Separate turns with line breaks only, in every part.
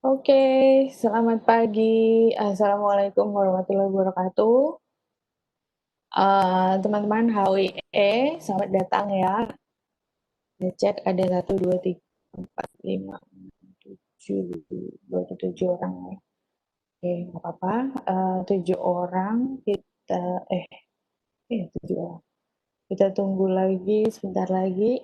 Oke, selamat pagi. Assalamualaikum warahmatullahi wabarakatuh. Teman-teman HWE, selamat datang ya. Chat ada 1, 2, 3, 4, 5, 7, 27 orang ya. Oke, nggak apa-apa. 7 orang kita, 7 orang. Kita tunggu lagi, sebentar lagi.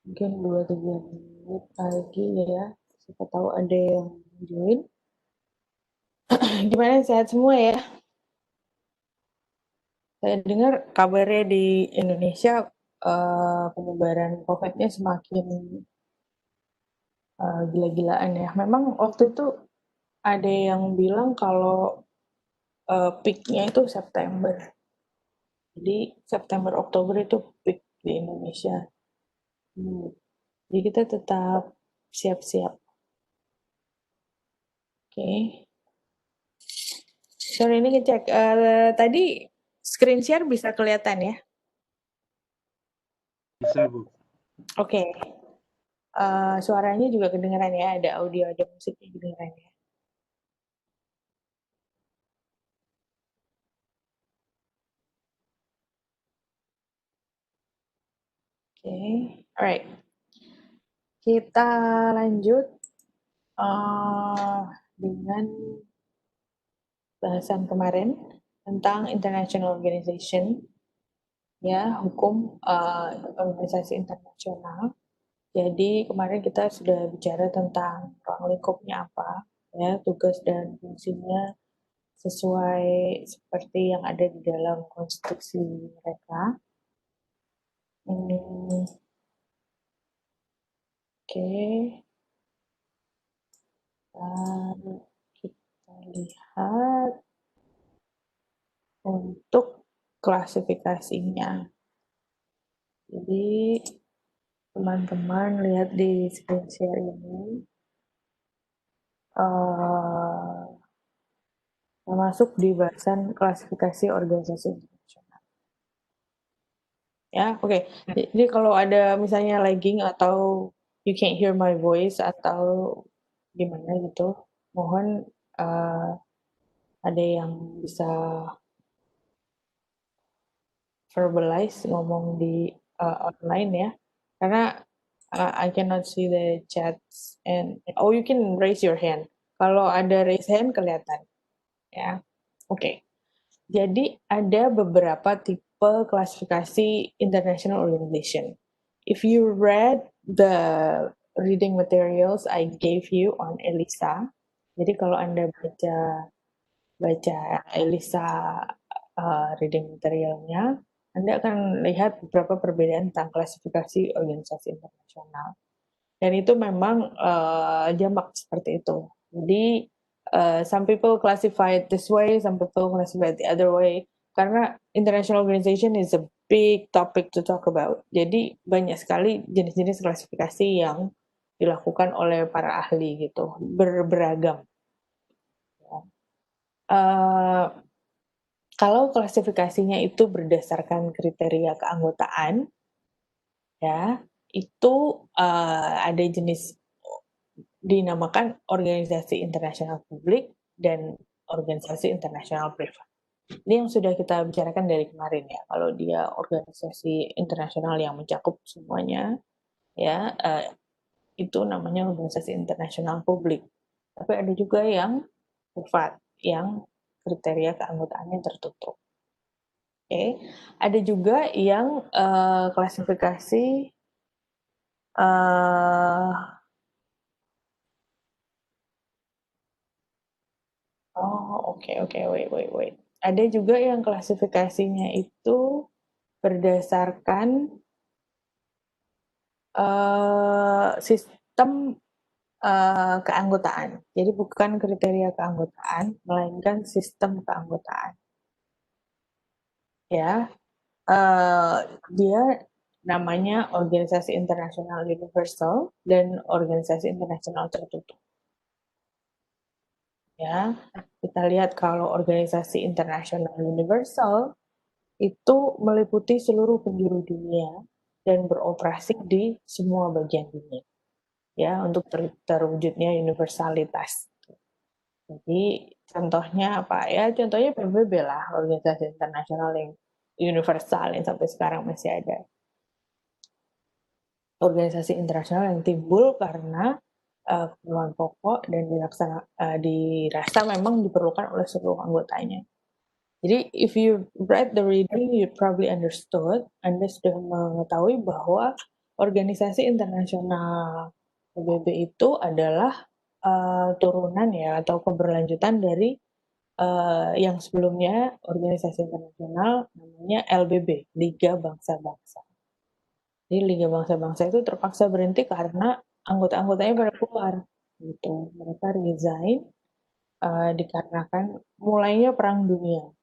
Mungkin 2-3 menit lagi ya. Siapa tahu ada yang join. Gimana, sehat semua ya? Saya dengar kabarnya di Indonesia penyebaran COVID-nya semakin gila-gilaan ya. Memang waktu itu ada yang bilang kalau peak-nya itu September. Jadi September Oktober itu peak di Indonesia. Jadi kita tetap siap-siap. Oke. Sorry, ini ngecek. Tadi screen share bisa kelihatan ya?
Bisa, Bu.
Oke. Suaranya juga kedengeran ya, ada audio, ada musiknya kedengeran ya. Oke, alright. Kita lanjut dengan bahasan kemarin tentang international organization, ya, hukum organisasi internasional. Jadi kemarin kita sudah bicara tentang ruang lingkupnya apa, ya, tugas dan fungsinya sesuai seperti yang ada di dalam konstitusi mereka. Oke. Lalu kita lihat untuk klasifikasinya. Jadi teman-teman lihat di screen share ini, termasuk di bahasan klasifikasi organisasi internasional. Ya, oke. Jadi kalau ada misalnya lagging atau you can't hear my voice atau gimana gitu, mohon ada yang bisa verbalize, ngomong di online ya, karena I cannot see the chats and you can raise your hand. Kalau ada raise hand kelihatan ya. Oke. Jadi ada beberapa tipe klasifikasi international organization. If you read the reading materials I gave you on ELISA, jadi kalau Anda baca ELISA reading materialnya, Anda akan lihat beberapa perbedaan tentang klasifikasi organisasi internasional. Dan itu memang jamak seperti itu. Jadi some people classify it this way, some people classify it the other way. Karena international organization is a big topic to talk about. Jadi banyak sekali jenis-jenis klasifikasi yang dilakukan oleh para ahli gitu, beragam. Kalau klasifikasinya itu berdasarkan kriteria keanggotaan, ya, itu ada jenis dinamakan organisasi internasional publik dan organisasi internasional privat. Ini yang sudah kita bicarakan dari kemarin ya. Kalau dia organisasi internasional yang mencakup semuanya, ya, itu namanya organisasi internasional publik. Tapi ada juga yang privat, yang kriteria keanggotaannya tertutup. Oke, ada juga yang klasifikasi oke, wait. Ada juga yang klasifikasinya itu berdasarkan sistem keanggotaan. Jadi bukan kriteria keanggotaan, melainkan sistem keanggotaan. Ya, dia namanya organisasi internasional universal dan organisasi internasional tertutup. Ya, kita lihat kalau organisasi internasional universal itu meliputi seluruh penjuru dunia dan beroperasi di semua bagian dunia, ya, untuk terwujudnya universalitas. Jadi contohnya apa ya? Contohnya PBB lah, organisasi internasional yang universal yang sampai sekarang masih ada. Organisasi internasional yang timbul karena keperluan pokok dan dirasa memang diperlukan oleh seluruh anggotanya. Jadi if you read the reading, you probably understood, Anda sudah mengetahui bahwa organisasi internasional PBB itu adalah turunan ya atau keberlanjutan dari yang sebelumnya organisasi internasional namanya LBB, Liga Bangsa-Bangsa. Jadi Liga Bangsa-Bangsa itu terpaksa berhenti karena anggota-anggotanya pada keluar, gitu. Mereka resign dikarenakan mulainya Perang Dunia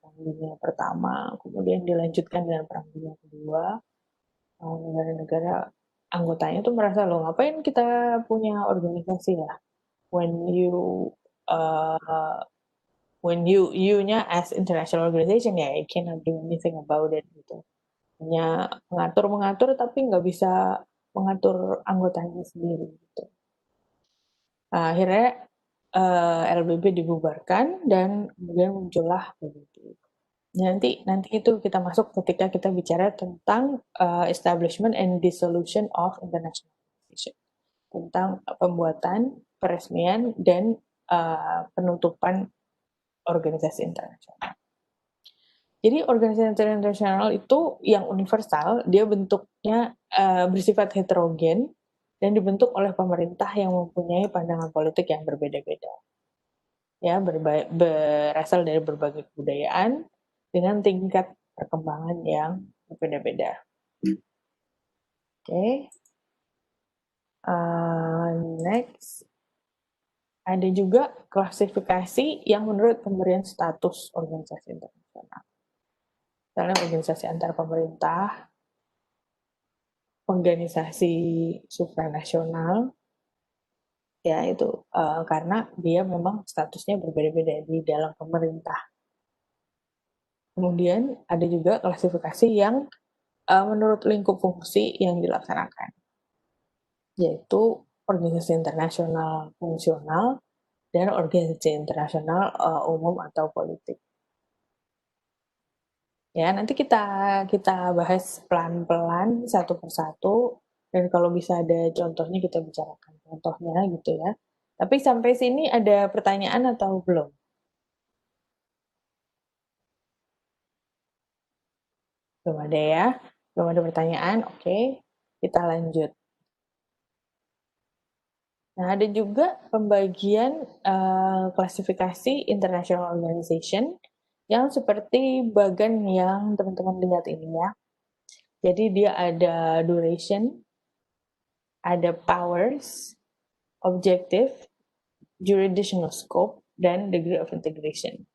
Pertama, kemudian dilanjutkan dengan Perang Dunia Kedua. Negara-negara anggotanya tuh merasa loh ngapain kita punya organisasi ya? When you uh, you-nya as international organization ya, you cannot do anything about it gitu. Hanya mengatur tapi nggak bisa mengatur anggotanya sendiri gitu. Akhirnya LBB dibubarkan dan kemudian muncullah PBB. Nanti itu kita masuk ketika kita bicara tentang establishment and dissolution of international organization, tentang pembuatan, peresmian dan penutupan organisasi internasional. Jadi organisasi internasional itu yang universal, dia bentuknya bersifat heterogen dan dibentuk oleh pemerintah yang mempunyai pandangan politik yang berbeda-beda. Ya, berasal dari berbagai kebudayaan dengan tingkat perkembangan yang berbeda-beda. Oke. Next. Ada juga klasifikasi yang menurut pemberian status organisasi internasional. Misalnya organisasi antar pemerintah, organisasi supranasional, ya itu karena dia memang statusnya berbeda-beda di dalam pemerintah. Kemudian ada juga klasifikasi yang menurut lingkup fungsi yang dilaksanakan, yaitu organisasi internasional fungsional dan organisasi internasional umum atau politik. Ya, nanti kita bahas pelan-pelan satu persatu dan kalau bisa ada contohnya kita bicarakan contohnya gitu ya. Tapi sampai sini ada pertanyaan atau belum? Belum ada ya? Belum ada pertanyaan? Oke, kita lanjut. Nah, ada juga pembagian klasifikasi international organization yang seperti bagan yang teman-teman lihat ini ya. Jadi dia ada duration, ada powers, objective, jurisdictional scope, dan degree of integration.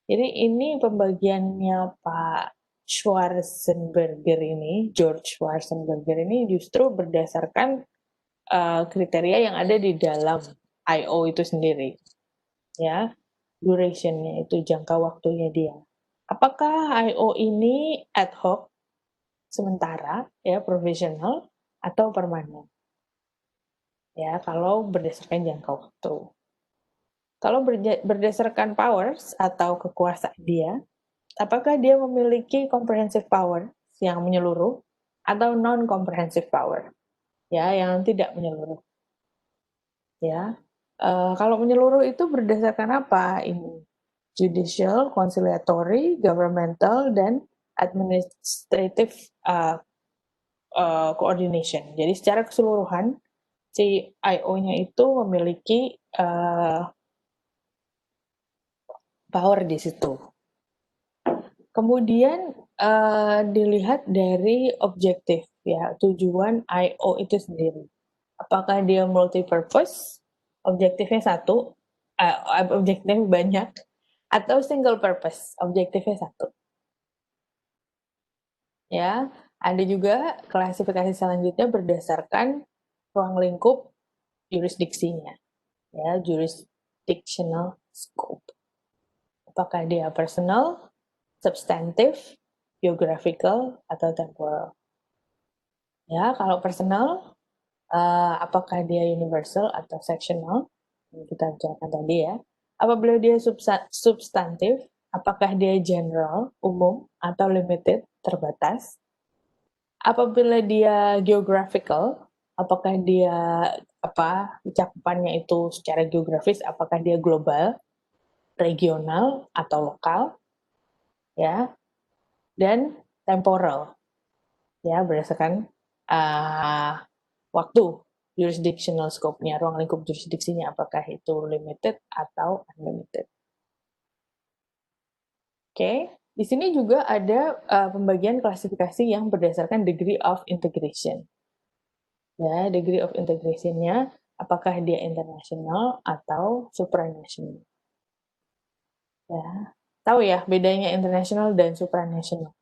Jadi ini pembagiannya Pak Schwarzenberger ini, George Schwarzenberger ini justru berdasarkan kriteria yang ada di dalam I.O. itu sendiri. Ya, durationnya itu jangka waktunya dia. Apakah I.O. ini ad hoc, sementara, ya profesional, atau permanen? Ya, kalau berdasarkan jangka waktu. Kalau berdasarkan powers atau kekuasaan dia, apakah dia memiliki comprehensive power yang menyeluruh atau non-comprehensive power, ya, yang tidak menyeluruh. Ya, kalau menyeluruh itu berdasarkan apa? Ini judicial, conciliatory, governmental, dan administrative coordination. Jadi secara keseluruhan si I.O.-nya itu memiliki power di situ. Kemudian dilihat dari objektif ya, tujuan I.O. itu sendiri. Apakah dia multi-purpose, objektifnya satu, objektifnya banyak, atau single purpose, objektifnya satu. Ya, ada juga klasifikasi selanjutnya berdasarkan ruang lingkup jurisdiksinya, ya, jurisdictional scope. Apakah dia personal, substantive, geographical, atau temporal. Ya, kalau personal, apakah dia universal atau sectional? Yang kita bicarakan tadi ya. Apabila dia substantif, apakah dia general, umum, atau limited, terbatas? Apabila dia geographical, apakah dia cakupannya itu secara geografis, apakah dia global, regional, atau lokal, ya, dan temporal, ya, berdasarkan waktu, jurisdictional scope-nya, ruang lingkup jurisdiksinya, apakah itu limited atau unlimited. Oke, di sini juga ada pembagian klasifikasi yang berdasarkan degree of integration. Ya, degree of integration-nya apakah dia international atau supranational. Ya, tahu ya bedanya international dan supranational.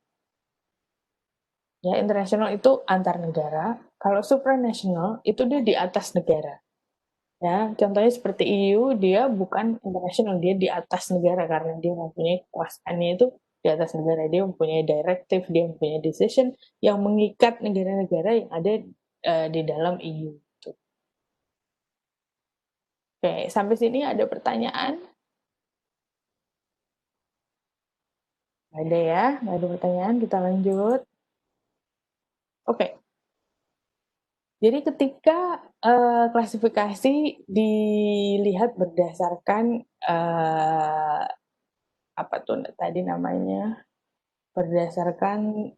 Ya, international itu antar negara, kalau supranational itu dia di atas negara. Ya, contohnya seperti EU, dia bukan international, dia di atas negara karena dia mempunyai kekuasaannya itu di atas negara. Dia mempunyai directive, dia mempunyai decision yang mengikat negara-negara yang ada di dalam EU. Oke, sampai sini ada pertanyaan? Nggak ada ya, nggak ada pertanyaan, kita lanjut. Oke, jadi ketika klasifikasi dilihat berdasarkan apa tuh tadi namanya, berdasarkan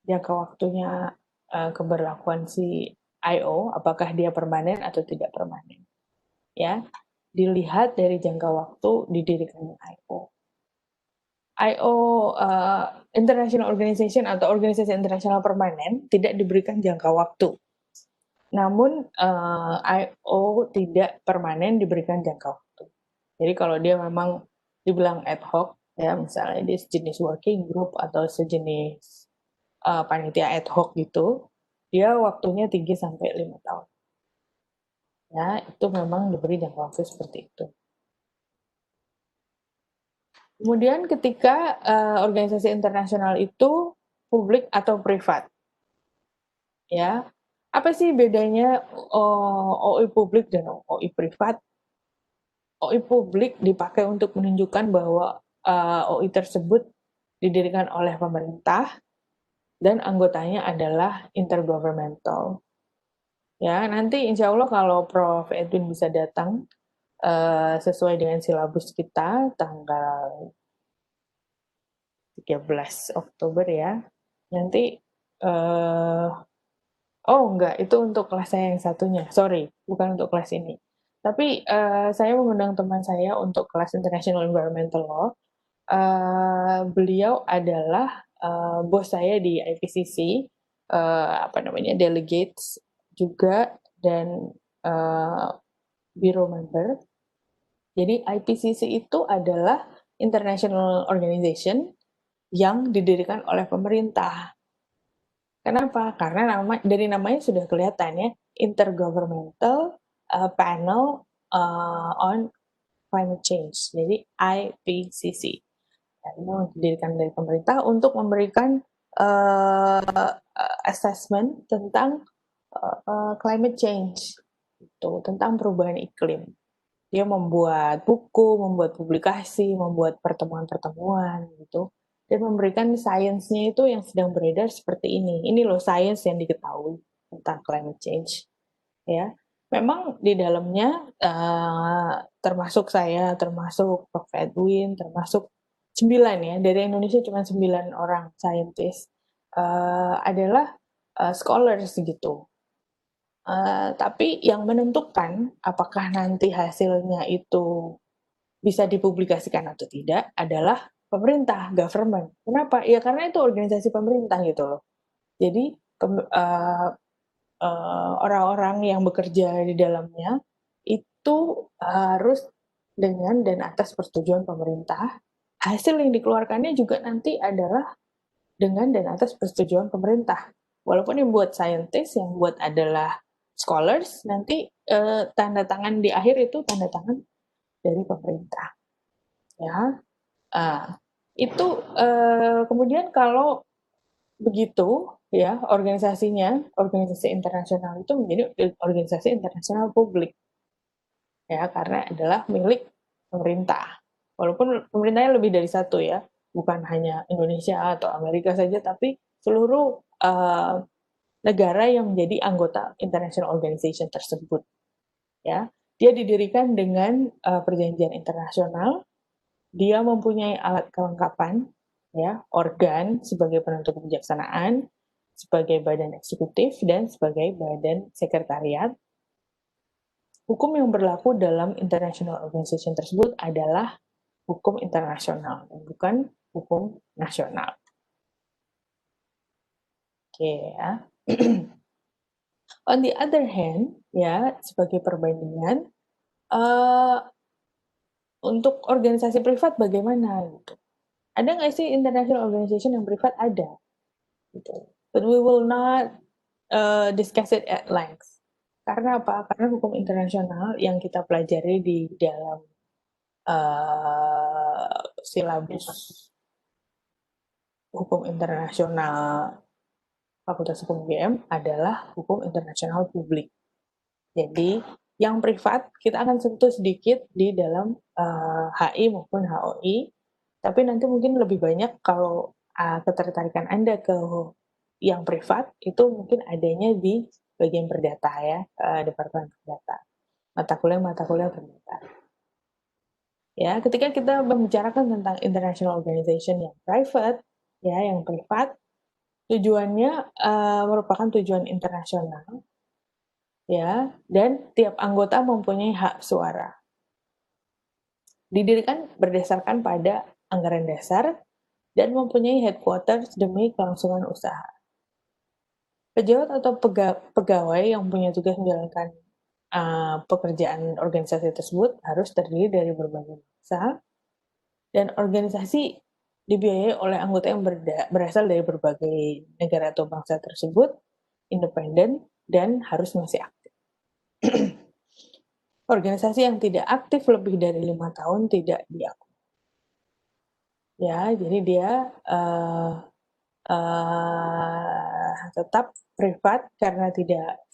jangka waktunya keberlakuan si I/O, apakah dia permanen atau tidak permanen, ya. Dilihat dari jangka waktu didirikannya I/O. I/O International Organization atau organisasi internasional permanen tidak diberikan jangka waktu. Namun I/O tidak permanen diberikan jangka waktu. Jadi kalau dia memang dibilang ad hoc, ya misalnya dia sejenis working group atau sejenis panitia ad hoc gitu, dia waktunya 3 sampai 5 tahun. Ya, itu memang diberi jangka waktu seperti itu. Kemudian ketika organisasi internasional itu publik atau privat, ya apa sih bedanya OI publik dan OI privat? OI publik dipakai untuk menunjukkan bahwa OI tersebut didirikan oleh pemerintah dan anggotanya adalah intergovernmental. Ya, nanti insya Allah kalau Prof. Edwin bisa datang sesuai dengan silabus kita tanggal 13 Oktober ya. Nanti oh enggak, itu untuk kelas saya yang satunya. Sorry, bukan untuk kelas ini. Tapi saya mengundang teman saya untuk kelas International Environmental Law. Beliau adalah bos saya di IPCC, apa namanya, delegates juga dan bureau member. Jadi IPCC itu adalah international organization yang didirikan oleh pemerintah. Kenapa? Karena dari namanya sudah kelihatan ya, Intergovernmental Panel on Climate Change. Jadi IPCC. Ini didirikan dari pemerintah untuk memberikan assessment tentang climate change, itu tentang perubahan iklim. Dia membuat buku, membuat publikasi, membuat pertemuan-pertemuan gitu, dan memberikan sainsnya itu yang sedang beredar seperti ini. Ini loh sains yang diketahui tentang climate change, ya. Memang di dalamnya termasuk saya, termasuk Prof. Edwin, termasuk 9 ya, dari Indonesia cuma 9 orang saintis adalah scholars gitu. Tapi yang menentukan apakah nanti hasilnya itu bisa dipublikasikan atau tidak adalah pemerintah, government. Kenapa? Ya karena itu organisasi pemerintah gitu loh. Jadi orang-orang yang bekerja di dalamnya itu harus dengan dan atas persetujuan pemerintah. Hasil yang dikeluarkannya juga nanti adalah dengan dan atas persetujuan pemerintah. Walaupun yang buat scientist, yang buat adalah scholars, nanti tanda tangan di akhir itu tanda tangan dari pemerintah. Ya, itu kemudian kalau begitu, ya organisasi internasional itu menjadi organisasi internasional publik, ya karena adalah milik pemerintah. Walaupun pemerintahnya lebih dari satu ya, bukan hanya Indonesia atau Amerika saja, tapi seluruh negara yang menjadi anggota international organization tersebut. Ya, dia didirikan dengan perjanjian internasional. Dia mempunyai alat kelengkapan, ya, organ sebagai penentu kebijaksanaan, sebagai badan eksekutif dan sebagai badan sekretariat. Hukum yang berlaku dalam international organization tersebut adalah hukum internasional, bukan hukum nasional. Oke ya. On the other hand, ya sebagai perbandingan, untuk organisasi privat bagaimana gitu? Ada nggak sih international organization yang privat? Ada, gitu. But we will not discuss it at length. Karena apa? Karena hukum internasional yang kita pelajari di dalam silabus hukum internasional Fakultas Hukum UGM adalah hukum internasional publik. Jadi yang privat kita akan sentuh sedikit di dalam HI maupun HOI, tapi nanti mungkin lebih banyak kalau ketertarikan Anda ke yang privat itu mungkin adanya di bagian perdata ya, Departemen Perdata, mata kuliah perdata. Ya, ketika kita membicarakan tentang international organization yang private, ya, yang privat, tujuannya merupakan tujuan internasional, ya, dan tiap anggota mempunyai hak suara. Didirikan berdasarkan pada anggaran dasar dan mempunyai headquarters demi kelangsungan usaha. Pejabat atau pegawai yang punya tugas menjalankan pekerjaan organisasi tersebut harus terdiri dari berbagai masa, dan organisasi dibiayai oleh anggota yang berasal dari berbagai negara atau bangsa tersebut, independen, dan harus masih aktif. Organisasi yang tidak aktif lebih dari 5 tahun tidak diakui. Ya, jadi dia tetap privat karena tidak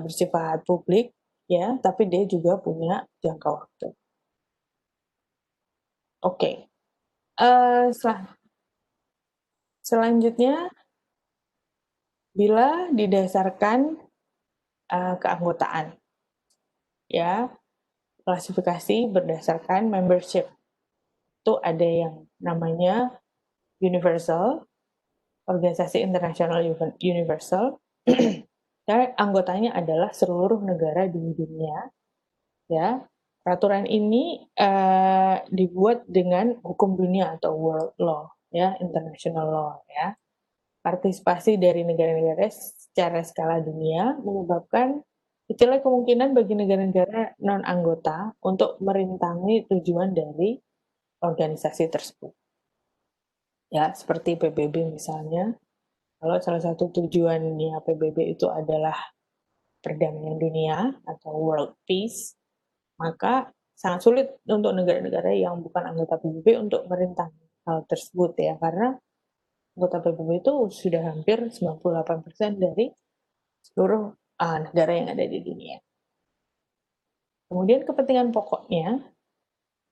bersifat publik, ya, tapi dia juga punya jangka waktu. Oke. Selanjutnya, bila didasarkan keanggotaan, ya, klasifikasi berdasarkan membership. Itu ada yang namanya universal, organisasi internasional universal, dan anggotanya adalah seluruh negara di dunia, ya. Peraturan ini dibuat dengan hukum dunia atau world law, ya, international law, ya. Partisipasi dari negara-negara secara skala dunia menyebabkan kecilnya kemungkinan bagi negara-negara non-anggota untuk merintangi tujuan dari organisasi tersebut. Ya, seperti PBB misalnya, kalau salah satu tujuannya PBB itu adalah perdamaian dunia atau world peace, maka sangat sulit untuk negara-negara yang bukan anggota PBB untuk merintang hal tersebut ya, karena anggota PBB itu sudah hampir 98% dari seluruh negara yang ada di dunia. Kemudian kepentingan pokoknya,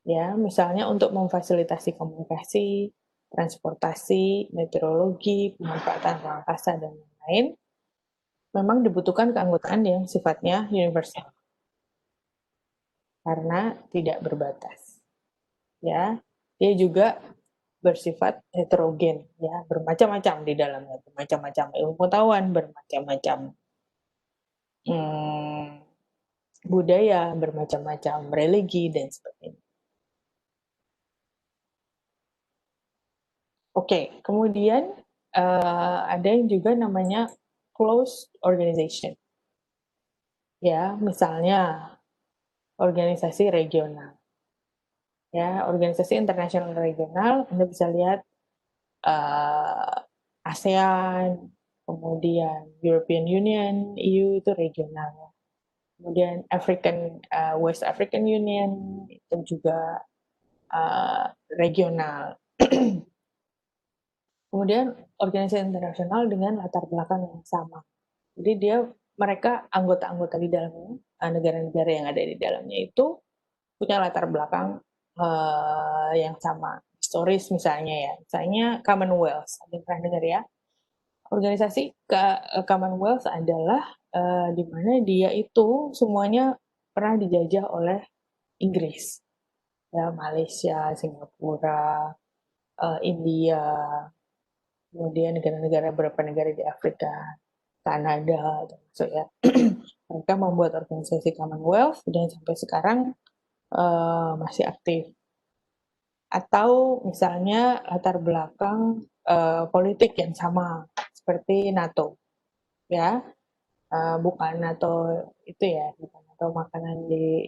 ya misalnya untuk memfasilitasi komunikasi, transportasi, meteorologi, pemanfaatan ruang angkasa, dan lain-lain, memang dibutuhkan keanggotaan yang sifatnya universal karena tidak berbatas. Ya, dia juga bersifat heterogen, ya, bermacam-macam di dalamnya, bermacam-macam ilmu pengetahuan, bermacam-macam budaya, bermacam-macam religi, dan sebagainya. Oke, kemudian ada yang juga namanya closed organization. Ya, misalnya organisasi regional. Ya, organisasi internasional regional, Anda bisa lihat ASEAN, kemudian European Union, EU itu regional. Kemudian West African Union itu juga regional. kemudian organisasi internasional dengan latar belakang yang sama. Jadi mereka anggota-anggota di dalamnya, negara-negara yang ada di dalamnya itu punya latar belakang yang sama, historis misalnya ya, misalnya Commonwealth, ada yang pernah dengar ya? Organisasi Commonwealth adalah di mana dia itu semuanya pernah dijajah oleh Inggris, ya Malaysia, Singapura, India, kemudian negara-negara beberapa negara di Afrika, Kanada, termasuk ya. Mereka membuat organisasi Commonwealth dan sampai sekarang masih aktif. Atau misalnya latar belakang politik yang sama seperti NATO, ya. Bukan NATO itu ya, bukan NATO makanan di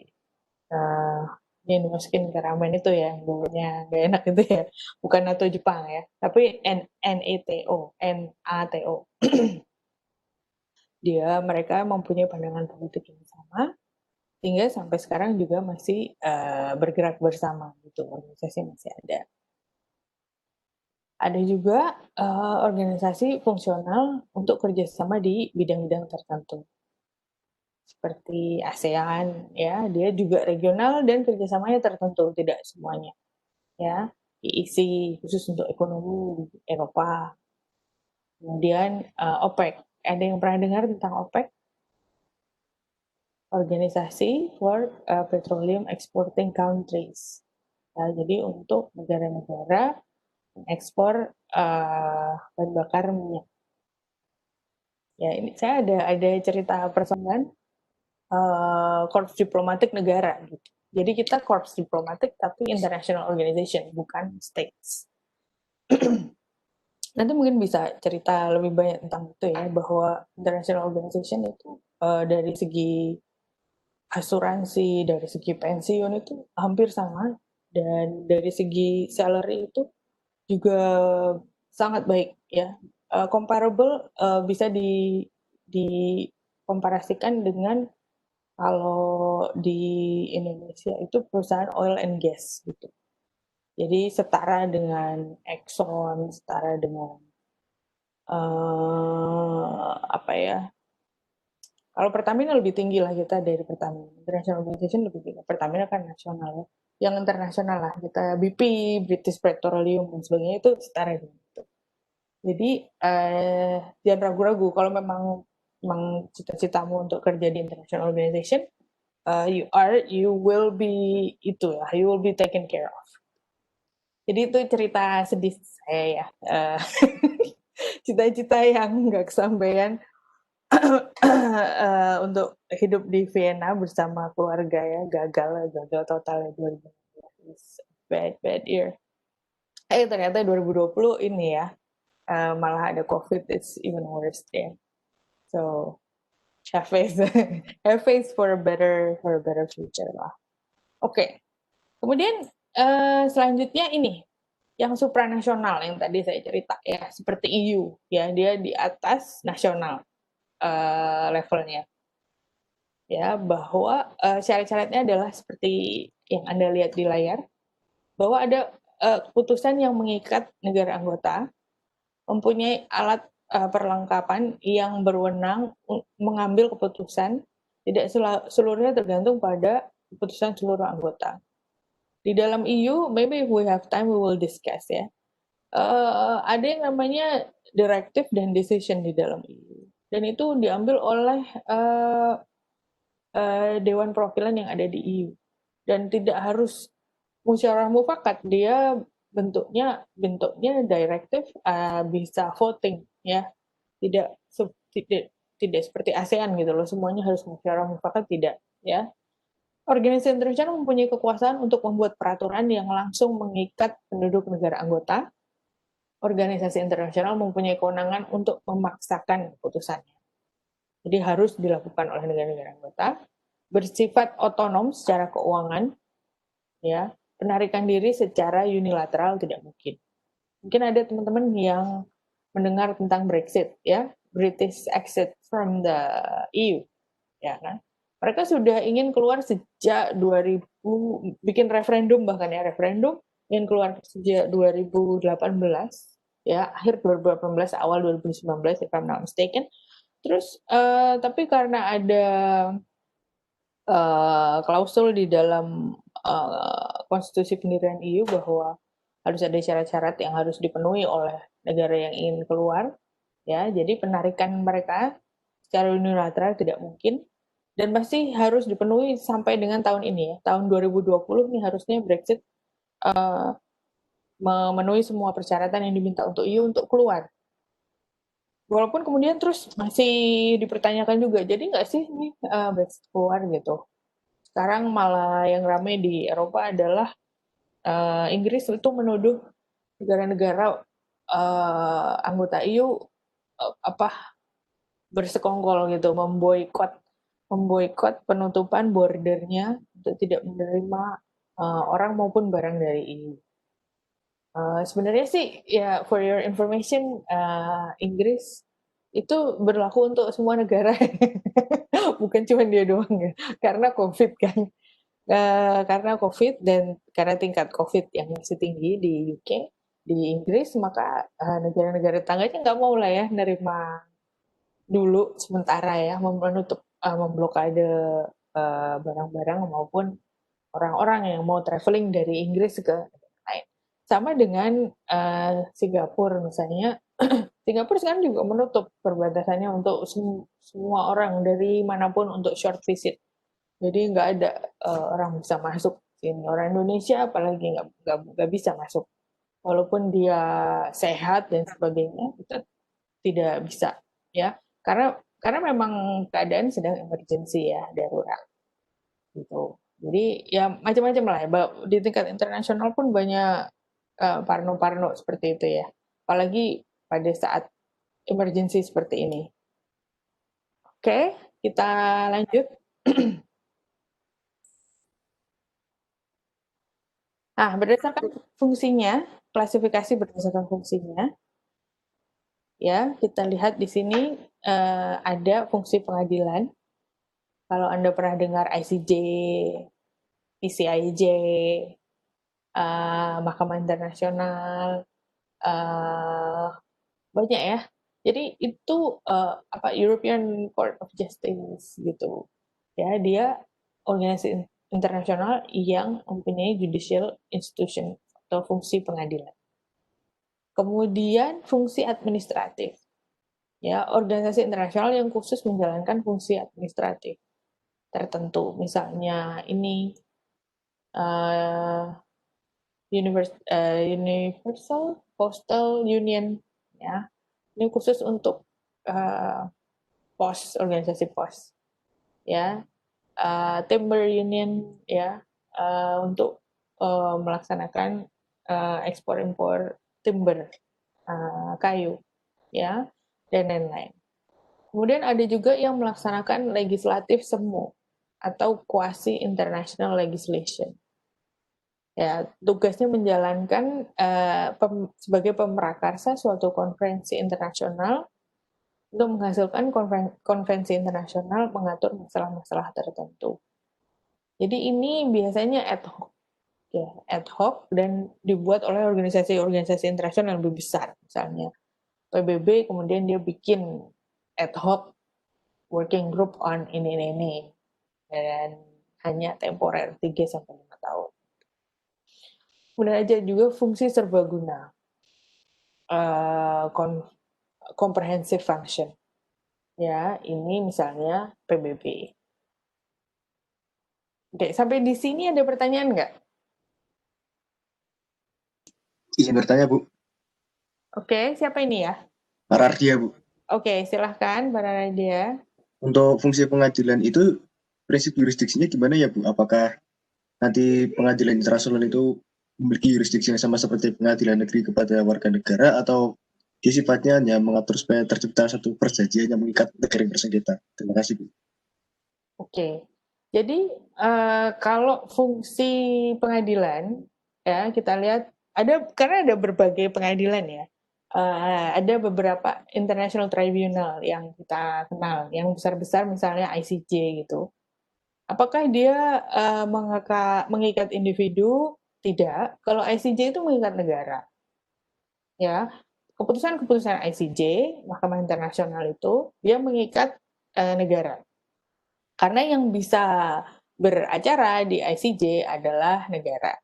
yang dimasukin ke ramen itu ya, yang baunya gak enak itu ya. Bukan NATO Jepang ya, tapi NATO. Mereka mempunyai pandangan politik yang sama, sehingga sampai sekarang juga masih bergerak bersama gitu, organisasi masih ada. Ada juga organisasi fungsional untuk kerjasama di bidang-bidang tertentu. Seperti ASEAN, ya, dia juga regional dan kerjasamanya tertentu, tidak semuanya. Ya, EEC khusus untuk ekonomi Eropa. Kemudian OPEC, ada yang pernah dengar tentang OPEC? Organisasi for Petroleum Exporting Countries. Nah, jadi untuk negara-negara ekspor bahan bakar minyak. Ya, ini saya ada cerita personal korps diplomatik negara gitu. Jadi kita korps diplomatik tapi international organization, bukan states. Nanti mungkin bisa cerita lebih banyak tentang itu ya, bahwa international organization itu dari segi asuransi, dari segi pensiun itu hampir sama, dan dari segi salary itu juga sangat baik ya. Comparable bisa dikomparasikan dengan kalau di Indonesia itu perusahaan oil and gas gitu. Jadi setara dengan Exxon, setara dengan apa ya? Kalau Pertamina lebih tinggi lah kita dari Pertamina. International Organization lebih tinggi. Pertamina kan nasional ya. Yang internasional lah kita BP, British Petroleum dan sebagainya itu setara dengan itu. Jadi jangan ragu-ragu kalau memang cita-citamu untuk kerja di international organization, you will be you will be taken care of. Jadi itu cerita sedih saya ya, cita-cita yang nggak kesampaian untuk hidup di Vienna bersama keluarga ya, gagal total 2019, bad year. Ternyata 2020 ini ya, malah ada COVID, it's even worse ya. So have faith for a better future lah. Oke. Kemudian selanjutnya ini yang supranasional yang tadi saya cerita ya, seperti EU ya, dia di atas nasional levelnya. Ya, bahwa syarat-syaratnya adalah seperti yang Anda lihat di layar, bahwa ada keputusan yang mengikat negara anggota, mempunyai alat perlengkapan yang berwenang mengambil keputusan, tidak seluruhnya tergantung pada keputusan seluruh anggota. Di dalam EU, maybe if we have time we will discuss ya. Ada yang namanya directive dan decision di dalam EU, dan itu diambil oleh Dewan Perwakilan yang ada di EU, dan tidak harus musyawarah mufakat, dia bentuknya directive, bisa voting ya, tidak seperti ASEAN gitu loh, semuanya harus musyawarah mufakat, tidak ya. Organisasi internasional mempunyai kekuasaan untuk membuat peraturan yang langsung mengikat penduduk negara anggota. Organisasi internasional mempunyai kewenangan untuk memaksakan keputusannya. Jadi harus dilakukan oleh negara-negara anggota, bersifat otonom secara keuangan, ya, penarikan diri secara unilateral tidak mungkin. Mungkin ada teman-teman yang mendengar tentang Brexit, ya, British exit from the EU, ya kan? Mereka sudah ingin keluar sejak 2000, bikin referendum bahkan ya, referendum ingin keluar sejak 2018, ya, akhir 2018 awal 2019 if I'm not mistaken. Terus tapi karena ada klausul di dalam konstitusi pendirian EU bahwa harus ada syarat-syarat yang harus dipenuhi oleh negara yang ingin keluar, ya. Jadi penarikan mereka secara unilateral tidak mungkin dan pasti harus dipenuhi sampai dengan tahun ini ya. Tahun 2020 nih harusnya Brexit memenuhi semua persyaratan yang diminta untuk EU untuk keluar. Walaupun kemudian terus masih dipertanyakan juga, jadi nggak sih nih Brexit keluar gitu. Sekarang malah yang ramai di Eropa adalah Inggris itu menuduh negara-negara anggota EU bersekongkol gitu, memboikot penutupan bordernya untuk tidak menerima orang maupun barang dari EU. Sebenarnya sih ya for your information Inggris itu berlaku untuk semua negara bukan cuma dia doang ya karena COVID kan. Karena COVID dan karena tingkat COVID yang masih tinggi di UK, di Inggris, maka negara-negara tetangganya nggak mau lah ya nerima dulu sementara ya menutup memblokade barang-barang maupun orang-orang yang mau traveling dari Inggris ke negara lain. Sama dengan Singapura misalnya, Singapura sekarang juga menutup perbatasannya untuk semua orang dari manapun untuk short visit. Jadi nggak ada orang bisa masuk sini. Orang Indonesia apalagi nggak bisa masuk. Walaupun dia sehat dan sebagainya, kita tidak bisa ya. Karena memang keadaan sedang emergency ya, darurat gitu. Jadi ya macam-macam lah ya. Di tingkat internasional pun banyak parno-parno seperti itu ya. Apalagi pada saat emergency seperti ini. Oke, kita lanjut. Nah, berdasarkan fungsinya, klasifikasi berdasarkan fungsinya, ya kita lihat di sini ada fungsi pengadilan. Kalau Anda pernah dengar ICJ, PCIJ, Mahkamah Internasional, banyak ya. Jadi itu European Court of Justice gitu. Ya, dia organisasi internasional yang mempunyai judicial institution atau fungsi pengadilan. Kemudian fungsi administratif. Ya, organisasi internasional yang khusus menjalankan fungsi administratif tertentu. Misalnya ini Universal Postal Union ya. Ini khusus untuk pos, organisasi pos. Ya. Timber Union ya untuk melaksanakan ekspor impor timber kayu ya dan lain-lain. Kemudian ada juga yang melaksanakan legislatif semu atau quasi international legislation. Ya, tugasnya menjalankan sebagai pemrakarsa suatu konferensi internasional untuk menghasilkan konvensi internasional mengatur masalah-masalah tertentu. Jadi ini biasanya ad hoc, ya, ad hoc dan dibuat oleh organisasi-organisasi internasional yang lebih besar, misalnya PBB, kemudian dia bikin ad hoc working group on ini dan hanya temporer 3-5 tahun. Kemudian aja juga fungsi serbaguna, comprehensive function. Ya, ini misalnya PBB. Oke, sampai di sini ada pertanyaan nggak?
Izin bertanya, Bu.
Oke, siapa ini ya?
Pak Rardia, Bu.
Oke, silahkan Pak Radia.
Untuk fungsi pengadilan itu prinsip jurisdiksinya gimana ya, Bu? Apakah nanti pengadilan internasional itu memiliki jurisdiksi yang sama seperti pengadilan negeri kepada warga negara atau dia sifatnya hanya mengatur supaya tercipta satu perjanjian yang mengikat negara yang bersengketa? Terima kasih, Bu.
Oke, jadi kalau fungsi pengadilan ya kita lihat karena ada berbagai pengadilan ya. Ada beberapa international tribunal yang kita kenal, yang besar-besar misalnya ICJ gitu. Apakah dia mengikat individu? Tidak. Kalau ICJ itu mengikat negara. Ya, keputusan-keputusan ICJ, Mahkamah Internasional itu, dia mengikat negara. Karena yang bisa beracara di ICJ adalah negara.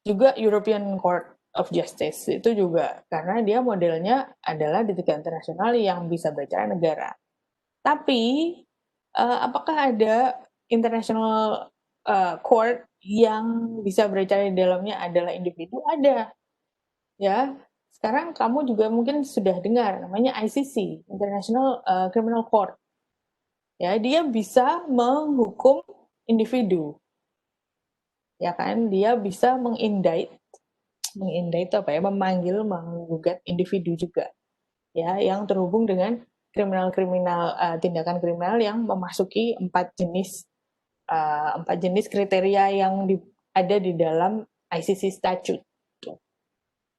Juga European Court of Justice itu juga, karena dia modelnya adalah di tingkat internasional yang bisa beracara negara. Tapi apakah ada international court yang bisa beracara di dalamnya adalah individu? Ada, ya. Sekarang kamu juga mungkin sudah dengar namanya ICC, International Criminal Court. Ya, dia bisa menghukum individu. Ya kan, dia bisa mengindict apa ya, memanggil, menggugat individu juga. Ya, yang terhubung dengan tindakan kriminal yang memasuki 4 jenis kriteria yang ada di dalam ICC statute.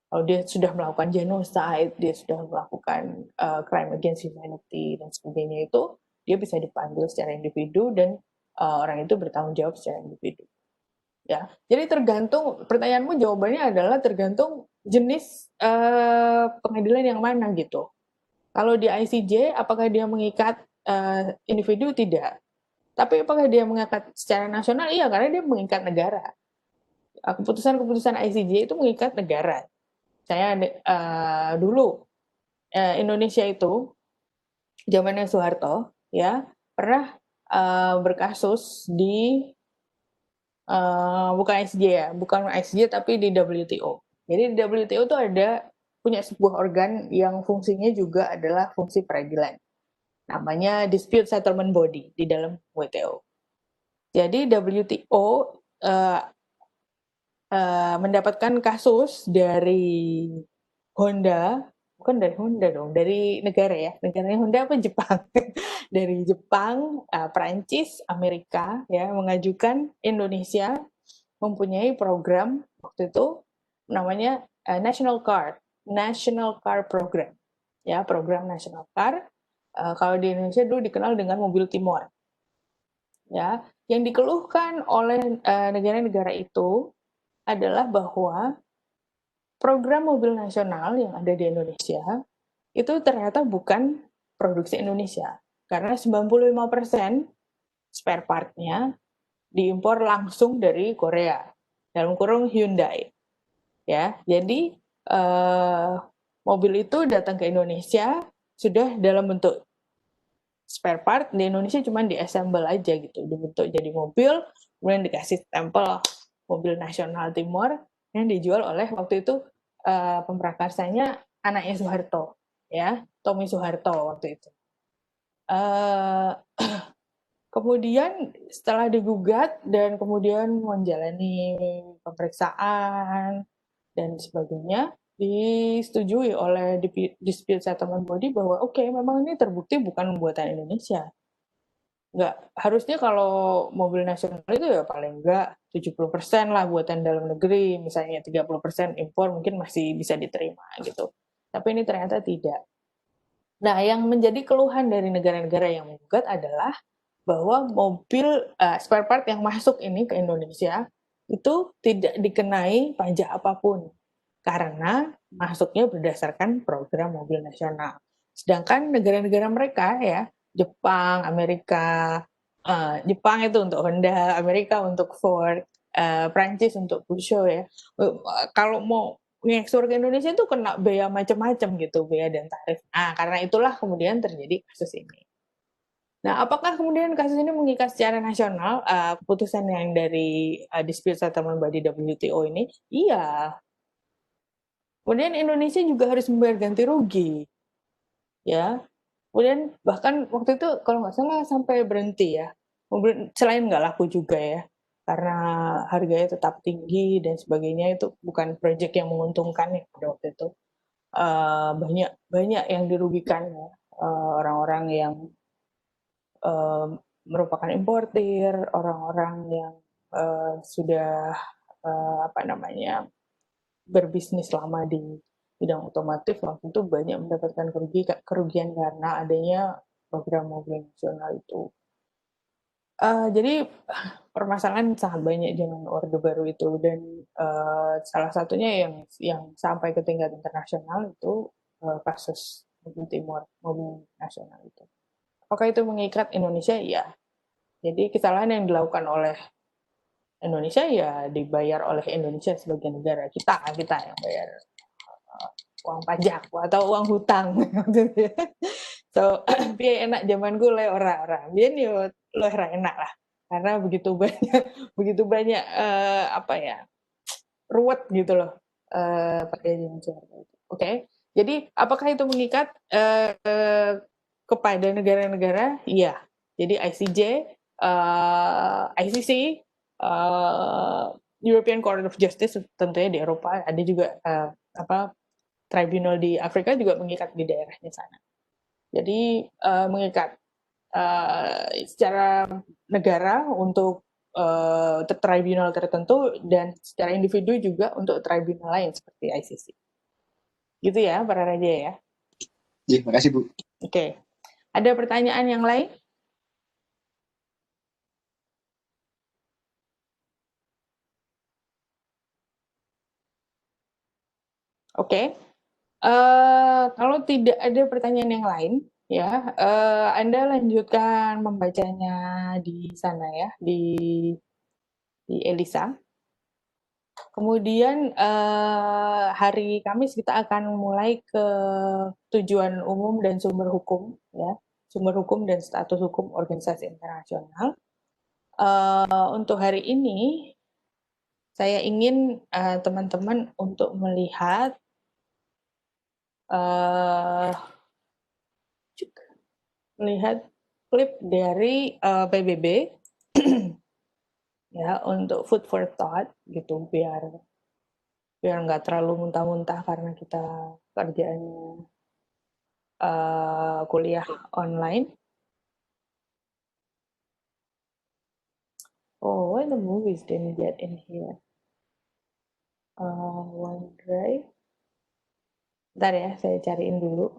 Kalau dia sudah melakukan genocide, dia sudah melakukan crime against humanity dan sebagainya, itu dia bisa dipanggil secara individu dan orang itu bertanggung jawab secara individu. Ya, jadi tergantung, pertanyaanmu jawabannya adalah tergantung jenis pengadilan yang mana gitu. Kalau di ICJ, apakah dia mengikat individu? Tidak. Tapi apakah dia mengikat secara nasional? Iya, karena dia mengikat negara. Keputusan-keputusan ICJ itu mengikat negara. Saya dulu Indonesia itu zamannya Soeharto ya pernah berkasus di bukan ICJ tapi di WTO. Jadi di WTO itu punya sebuah organ yang fungsinya juga adalah fungsi peradilan. Namanya Dispute Settlement Body di dalam WTO. Jadi WTO mendapatkan kasus dari Honda, bukan dari Honda dong, dari negara ya, negaranya Honda apa Jepang? Dari Jepang, Perancis, Amerika ya mengajukan Indonesia mempunyai program waktu itu namanya National Car Program, ya program National Car. Kalau di Indonesia dulu dikenal dengan mobil Timor, ya. Yang dikeluhkan oleh negara-negara itu adalah bahwa program mobil nasional yang ada di Indonesia itu ternyata bukan produksi Indonesia. Karena 95% spare part-nya diimpor langsung dari Korea, dalam kurung Hyundai. Ya, jadi mobil itu datang ke Indonesia sudah dalam bentuk spare part, di Indonesia cuma diassemble aja gitu, dibentuk jadi mobil, kemudian dikasih stempel mobil nasional Timor yang dijual oleh waktu itu pemprakarsanya anaknya Soeharto, ya, Tommy Soeharto waktu itu. Kemudian setelah digugat dan kemudian menjalani pemeriksaan dan sebagainya, disetujui oleh Dispute Settlement Body bahwa oke, memang ini terbukti bukan buatan Indonesia. Nggak, harusnya kalau mobil nasional itu ya paling enggak 70% lah buatan dalam negeri, misalnya 30% impor mungkin masih bisa diterima gitu. Tapi ini ternyata tidak. Nah, yang menjadi keluhan dari negara-negara yang menggugat adalah bahwa mobil spare part yang masuk ini ke Indonesia itu tidak dikenai pajak apapun karena masuknya berdasarkan program mobil nasional. Sedangkan negara-negara mereka ya, Jepang, Amerika, Jepang itu untuk Honda, Amerika untuk Ford, Prancis untuk Peugeot ya. Kalau mau ngekspor ke Indonesia itu kena bea macam-macam gitu, bea dan tarif. Nah, karena itulah kemudian terjadi kasus ini. Nah, apakah kemudian kasus ini mengikat secara nasional keputusan yang dari Dispute Settlement Body WTO ini? Iya. Kemudian Indonesia juga harus membayar ganti rugi, ya. Kemudian bahkan waktu itu kalau nggak salah sampai berhenti ya. Selain nggak laku juga ya, karena harganya tetap tinggi dan sebagainya, itu bukan proyek yang menguntungkan ya pada waktu itu. Banyak banyak yang dirugikan ya, orang-orang yang merupakan importir, orang-orang yang sudah apa namanya berbisnis lama di bidang otomotif waktu itu banyak mendapatkan kerugian karena adanya program mobil nasional itu. Jadi permasalahan sangat banyak dengan Orde Baru itu dan salah satunya yang sampai ke tingkat internasional itu kasus mobil timur, mobil nasional itu. Apakah itu mengikat Indonesia? Ya. Jadi kesalahan yang dilakukan oleh Indonesia ya dibayar oleh Indonesia sebagai negara. Kita yang bayar uang pajak atau uang hutang. So, biar enak zaman gue le orang-orang. Biar nih lo enak lah. Karena begitu banyak apa ya, ruwet gitu loh pakai zaman Oke. Jadi apakah itu mengikat kepada negara-negara? Iya. Jadi ICJ, ICC, European Court of Justice tentunya di Eropa, ada juga apa tribunal di Afrika juga mengikat di daerahnya sana. Jadi mengikat secara negara untuk tribunal tertentu dan secara individu juga untuk tribunal lain seperti ICC. Gitu ya, para raja ya.
Iya, makasih Bu.
Oke. Ada pertanyaan yang lain? Oke. Kalau tidak ada pertanyaan yang lain, ya, Anda lanjutkan membacanya di sana ya, di Elisa. Kemudian hari Kamis kita akan mulai ke tujuan umum dan sumber hukum, ya, sumber hukum dan status hukum organisasi internasional. Untuk hari ini saya ingin teman-teman untuk melihat klip dari PBB ya untuk food for thought gitu biar nggak terlalu muntah-muntah karena kita kerjaannya kuliah online. Oh, why the movies didn't get in here? OneDrive. Bentar ya, saya cariin dulu.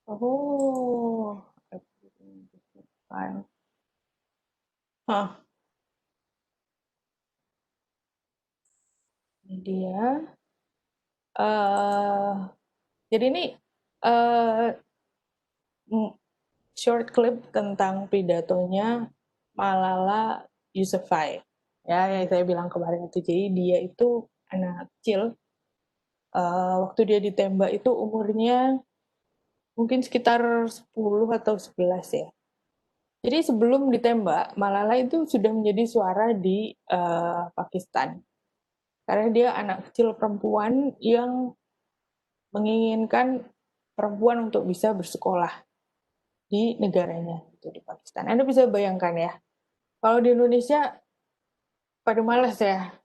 Oh, ini dia. Jadi ini short clip tentang pidatonya Malala Yousafzai. Ya, yang saya bilang kemarin itu. Jadi dia itu anak kecil. Waktu dia ditembak itu umurnya mungkin sekitar 10 atau 11 ya. Jadi sebelum ditembak, Malala itu sudah menjadi suara di Pakistan. Karena dia anak kecil perempuan yang menginginkan perempuan untuk bisa bersekolah di negaranya, itu di Pakistan. Anda bisa bayangkan ya, kalau di Indonesia pada malas ya,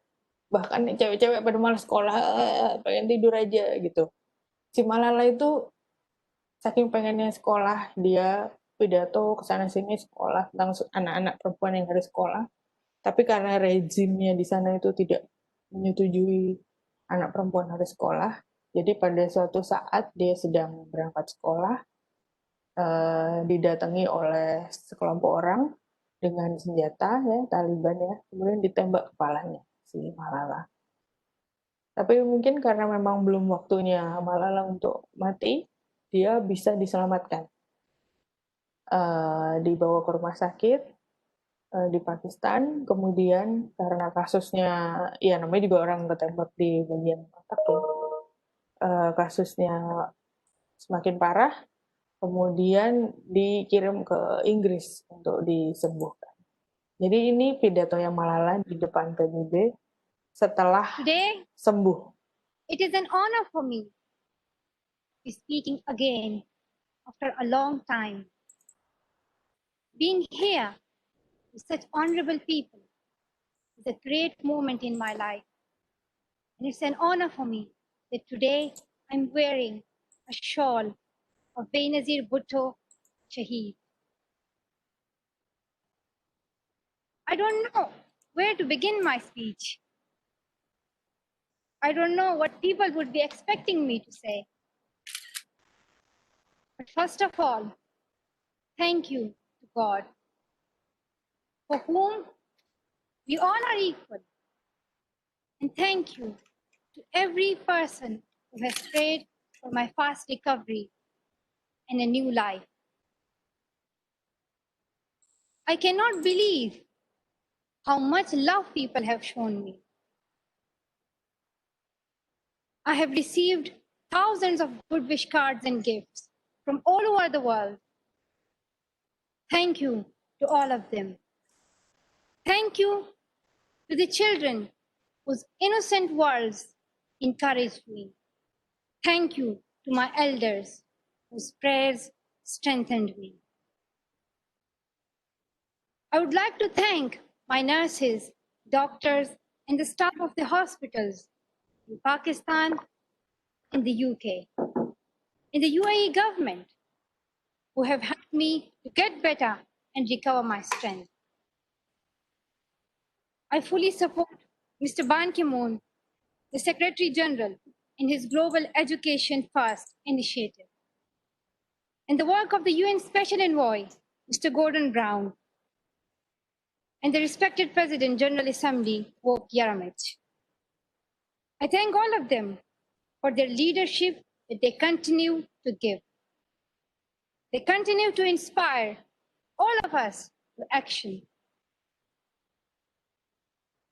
bahkan cewek-cewek pada malas sekolah, pengen tidur aja gitu. Si Malala itu saking pengennya sekolah, dia pidato kesana sini sekolah tentang anak-anak perempuan yang harus sekolah. Tapi karena rezimnya di sana itu tidak menyetujui anak perempuan harus sekolah, jadi pada suatu saat dia sedang berangkat sekolah, didatangi oleh sekelompok orang dengan senjata ya, Taliban ya, kemudian ditembak kepalanya si Malala. Tapi mungkin karena memang belum waktunya Malala untuk mati, dia bisa diselamatkan. Dibawa ke rumah sakit di Pakistan, kemudian karena kasusnya, ya namanya juga orang ketembak di bagian otak ya, kasusnya semakin parah, kemudian dikirim ke Inggris untuk disembuhkan. Jadi ini pidato yang Malala di depan PBB setelah
Today,
sembuh.
it is an honor for me to be speaking again after a long time. Being here with such honorable people is a great moment in my life. And it's an honor for me that today I'm wearing a shawl of Benazir Bhutto Shaheed. I don't know where to begin my speech. I don't know what people would be expecting me to say. But first of all, thank you to God, for whom we all are equal. And thank you to every person who has prayed for my fast recovery and a new life. I cannot believe how much love people have shown me. I have received thousands of good wish cards and gifts from all over the world. Thank you to all of them. Thank you to the children whose innocent words encouraged me. Thank you to my elders whose prayers strengthened me. I would like to thank my nurses, doctors, and the staff of the hospitals in Pakistan and the UK, and the UAE government, who have helped me to get better and recover my strength. I fully support Mr. Ban Ki-moon, the Secretary General, in his Global Education First initiative, and the work of the UN Special Envoy, Mr. Gordon Brown, and the respected President, General Assembly, Wok Yaramich. I thank all of them for their leadership that they continue to give. They continue to inspire all of us to action.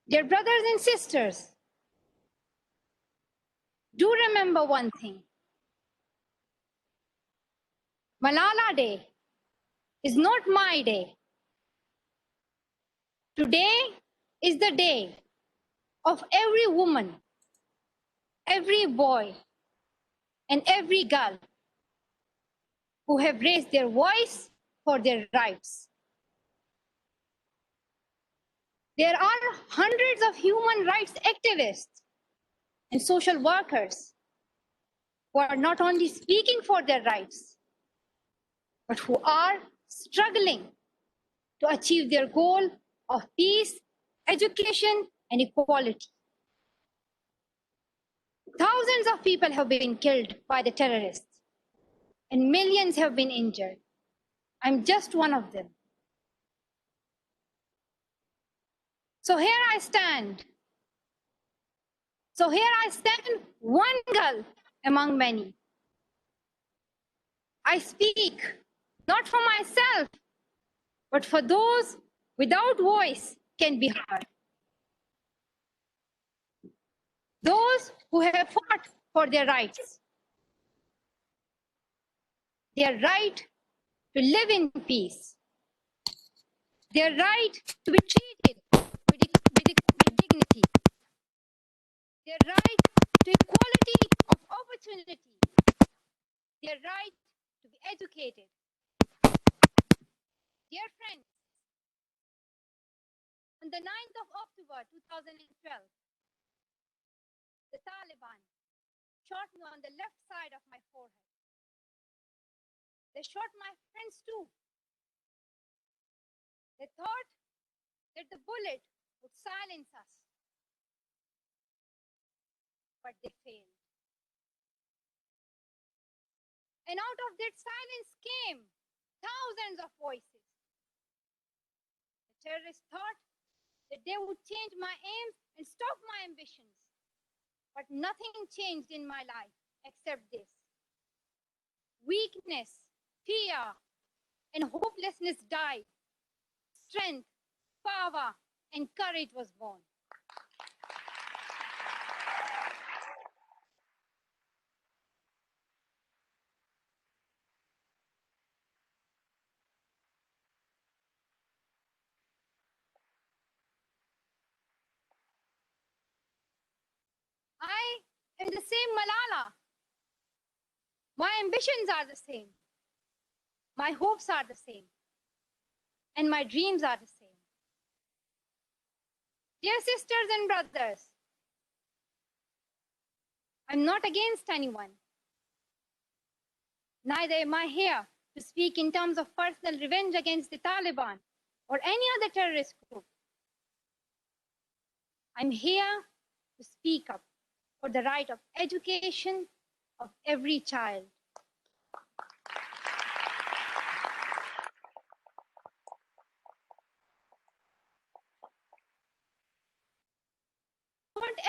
Dear brothers and sisters, do remember one thing. Malala Day is not my day. Today is the day of every woman, every boy, and every girl who have raised their voice for their rights. There are hundreds of human rights activists and social workers who are not only speaking for their rights, but who are struggling to achieve their goal of peace, education, and equality. Thousands of people have been killed by the terrorists, and millions have been injured. I'm just one of them. So here I stand. One girl among many. I speak not for myself, but for those without voice can be heard. Those who have fought for their rights. Their right to live in peace. Their right to be treated with dignity. Their right to equality of opportunity. Their right to be educated. Dear friends, on the 9th of October 2012, the Taliban shot me on the left side of my forehead. They shot my friends too. They thought that the bullet would silence us, but they failed. And out of that silence came thousands of voices. The terrorists thought that they would change my aims and stop my ambitions. But nothing changed in my life except this. Weakness, fear, and hopelessness died. Strength, power, and courage was born. I am the same Malala. My ambitions are the same. My hopes are the same. And my dreams are the same. Dear sisters and brothers, I'm not against anyone. Neither am I here to speak in terms of personal revenge against the Taliban or any other terrorist group. I'm here to speak up for the right of education of every child.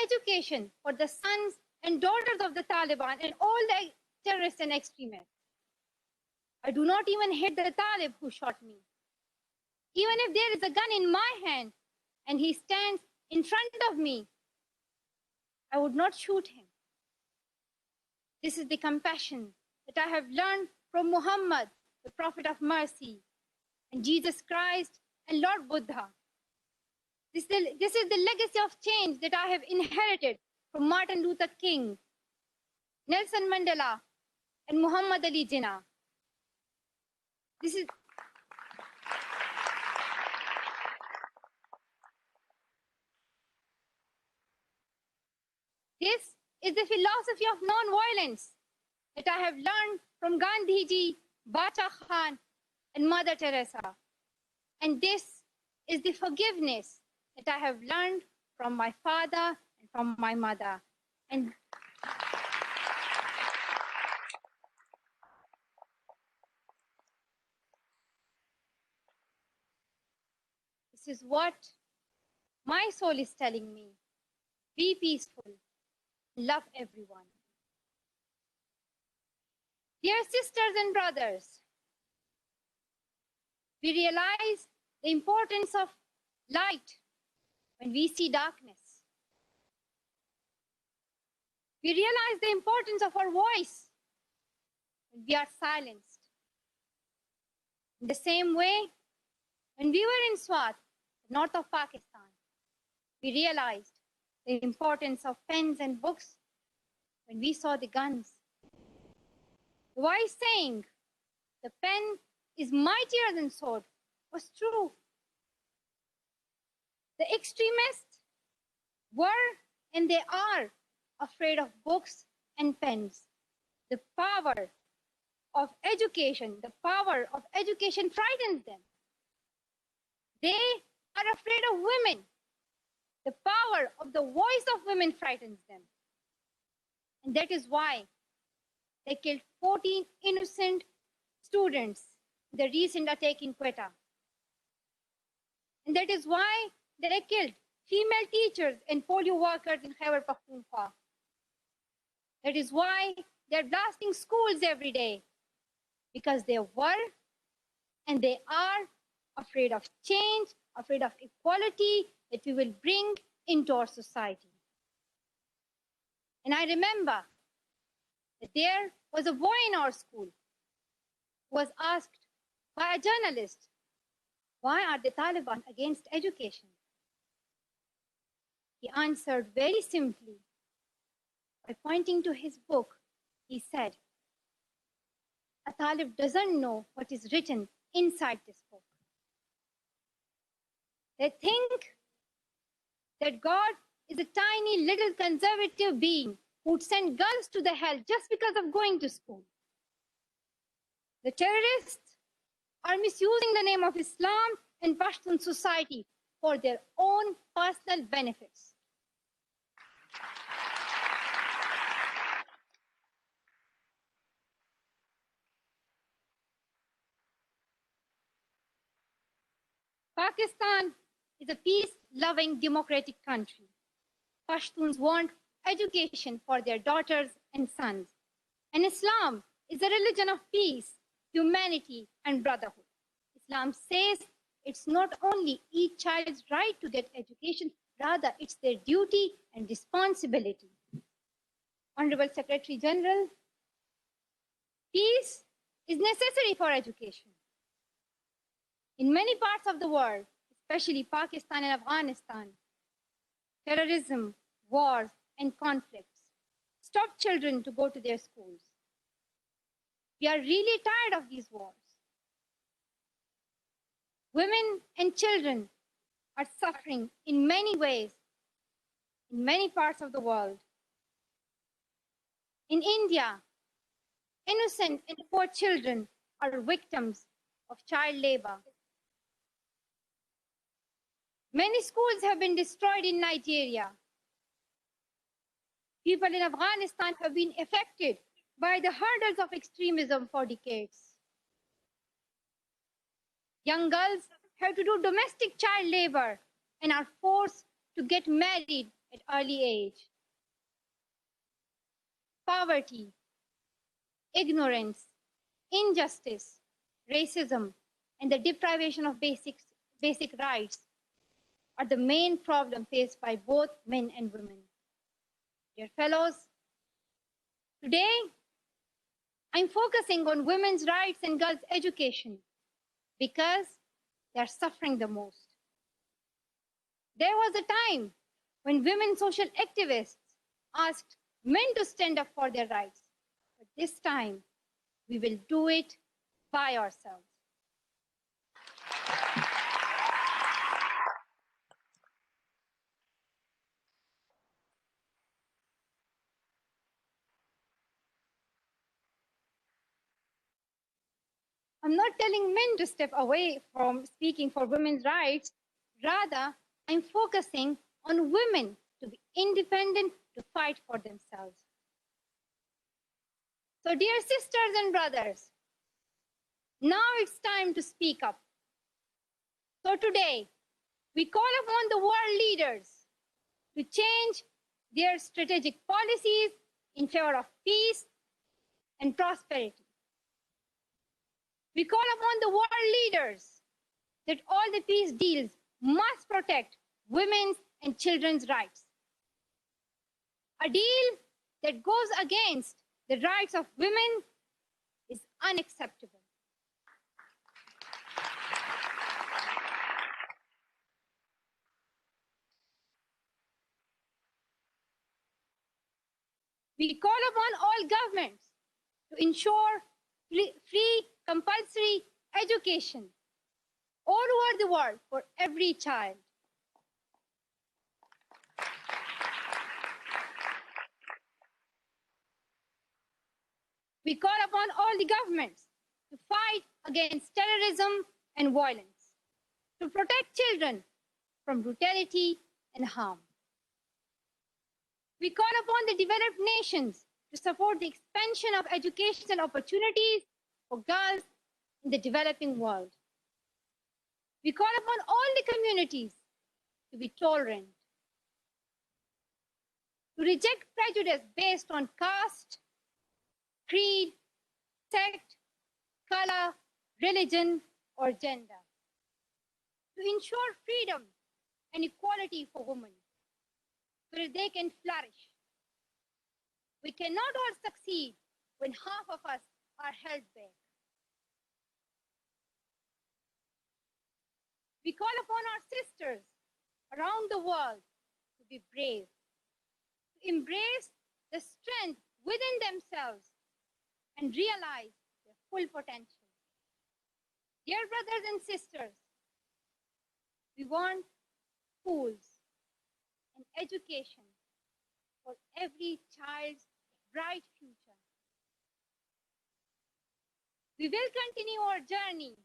education for the sons and daughters of the Taliban and all the terrorists and extremists. I do not even hate the Talib who shot me. Even if there is a gun in my hand and he stands in front of me, I would not shoot him. This is the compassion that I have learned from Muhammad, the Prophet of Mercy, and Jesus Christ and Lord Buddha. This is the legacy of change that I have inherited from Martin Luther King, Nelson Mandela, and Muhammad Ali Jinnah. This is the philosophy of non-violence that I have learned from Gandhiji, Bacha Khan, and Mother Teresa. And this is the forgiveness that I have learned from my father and from my mother. And this is what my soul is telling me. Be peaceful. Love everyone. Dear sisters and brothers, we realize the importance of light when we see darkness. We realize the importance of our voice when we are silenced. In the same way, when we were in Swat, north of Pakistan, we realized the importance of pens and books when we saw the guns. The wise saying, the pen is mightier than sword, was true. The extremists were and they are afraid of books and pens. The power of education frightens them. They are afraid of women. The power of the voice of women frightens them. And that is why they killed 14 innocent students in the recent attack in Quetta. And that is why they killed female teachers and polio workers in Khyber Pakhtunkhwa. That is why they're blasting schools every day, because they were and they are afraid of change, afraid of equality that we will bring into our society. And I remember that there was a boy in our school who was asked by a journalist, why are the Taliban against education? He answered very simply by pointing to his book. He said, a Talib doesn't know what is written inside this book. They think that God is a tiny little conservative being who would send girls to the hell just because of going to school. The terrorists are misusing the name of Islam and Pashtun society for their own personal benefits. Pakistan is a peace-loving democratic country. Pashtuns want education for their daughters and sons. And Islam is a religion of peace, humanity, and brotherhood. Islam says it's not only each child's right to get education, rather it's their duty and responsibility. Honorable Secretary General, peace is necessary for education. In many parts of the world, especially Pakistan and Afghanistan, terrorism, wars, and conflicts stop children to go to their schools. We are really tired of these wars. Women and children are suffering in many ways in many parts of the world. In India, innocent and poor children are victims of child labor. Many schools have been destroyed in Nigeria. People in Afghanistan have been affected by the hurdles of extremism for decades. Young girls have to do domestic child labor and are forced to get married at early age. Poverty, ignorance, injustice, racism, and the deprivation of basic rights are the main problem faced by both men and women. Dear fellows, today I'm focusing on women's rights and girls' education because they are suffering the most. There was a time when women social activists asked men to stand up for their rights, but this time we will do it by ourselves. I'm not telling men to step away from speaking for women's rights. Rather, I'm focusing on women to be independent, to fight for themselves. So, dear sisters and brothers, now it's time to speak up. So today, we call upon the world leaders to change their strategic policies in favor of peace and prosperity. We call upon the world leaders that all the peace deals must protect women's and children's rights. A deal that goes against the rights of women is unacceptable. We call upon all governments to ensure free compulsory education all over the world for every child. We call upon all the governments to fight against terrorism and violence, to protect children from brutality and harm. We call upon the developed nations to support the expansion of educational opportunities for girls in the developing world. We call upon all the communities to be tolerant, to reject prejudice based on caste, creed, sect, color, religion, or gender, to ensure freedom and equality for women so that they can flourish. We cannot all succeed when half of us are held back. We call upon our sisters around the world to be brave, to embrace the strength within themselves and realize their full potential. Dear brothers and sisters, we want schools and education for every child's bright future. We will continue our journey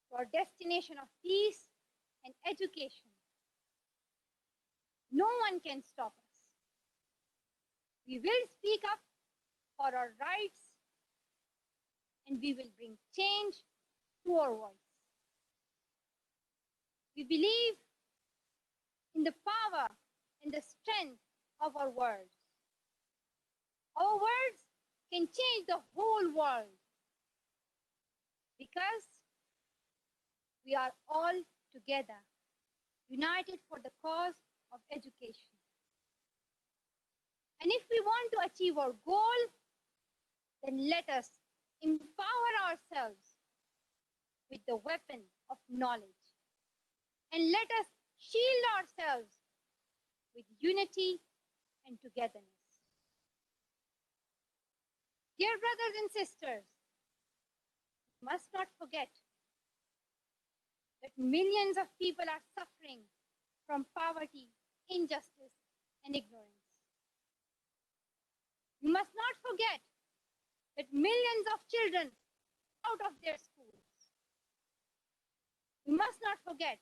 to our destination of peace and education. No one can stop us. We will speak up for our rights and we will bring change to our voice. We believe in the power and the strength of our words. Our words can change the whole world because we are all together, united for the cause of education. And if we want to achieve our goal, then let us empower ourselves with the weapon of knowledge. And let us shield ourselves with unity and togetherness. Dear brothers and sisters, we must not forget that millions of people are suffering from poverty, injustice, and ignorance. We must not forget that millions of children are out of their schools. We must not forget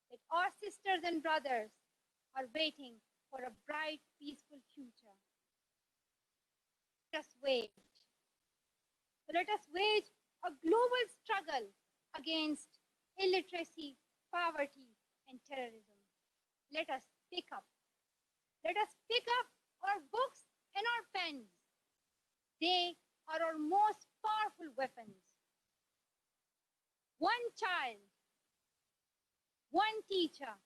that our sisters and brothers are waiting for a bright, peaceful future. Let us wage a global struggle against illiteracy, poverty, and terrorism. Let us pick up. Let us pick up our books and our pens. They are our most powerful weapons. One child, one teacher,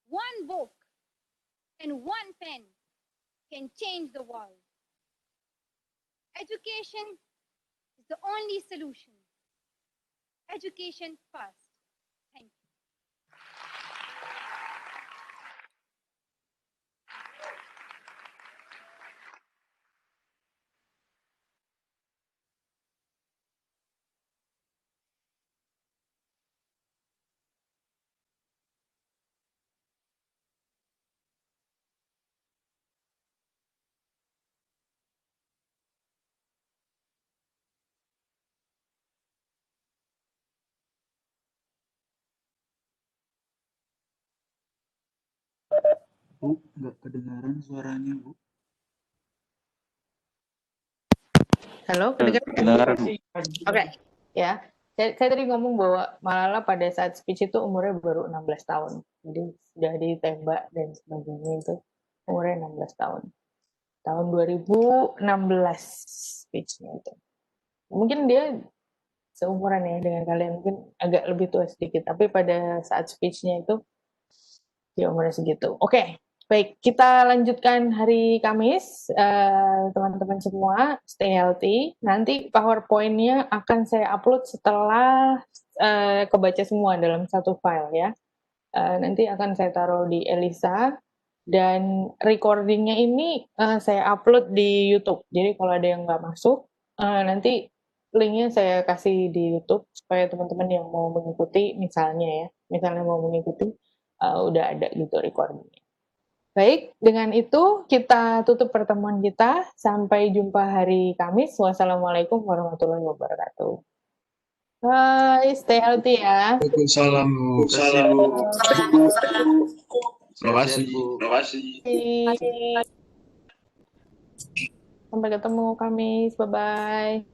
one book, and one pen can change the world. Education is the only solution. Education first. Thank you.
Bu, nggak kedengaran suaranya, Bu.
Halo, kedengaran? Oke, ya. Saya tadi ngomong bahwa Malala pada saat speech itu umurnya baru 16 tahun. Jadi sudah ditembak dan sebagainya itu umurnya 16 tahun. Tahun 2016 speech-nya itu. Mungkin dia seumuran ya dengan kalian, mungkin agak lebih tua sedikit. Tapi pada saat speech-nya itu dia umurnya segitu. Oke, baik. Kita lanjutkan hari Kamis. Teman-teman semua, stay healthy. Nanti PowerPoint-nya akan saya upload setelah kebaca semua dalam satu file ya. Nanti akan saya taruh di Elisa. Dan recordingnya ini saya upload di YouTube. Jadi kalau ada yang nggak masuk, nanti linknya saya kasih di YouTube supaya teman-teman yang mau mengikuti, misalnya mau mengikuti, udah ada gitu recordingnya. Baik, dengan itu kita tutup pertemuan kita. Sampai jumpa hari Kamis. Wassalamualaikum warahmatullahi wabarakatuh. Bye, stay healthy ya.
Waalaikumsalam, Bu. Terima kasih.
Sampai ketemu Kamis. Bye-bye.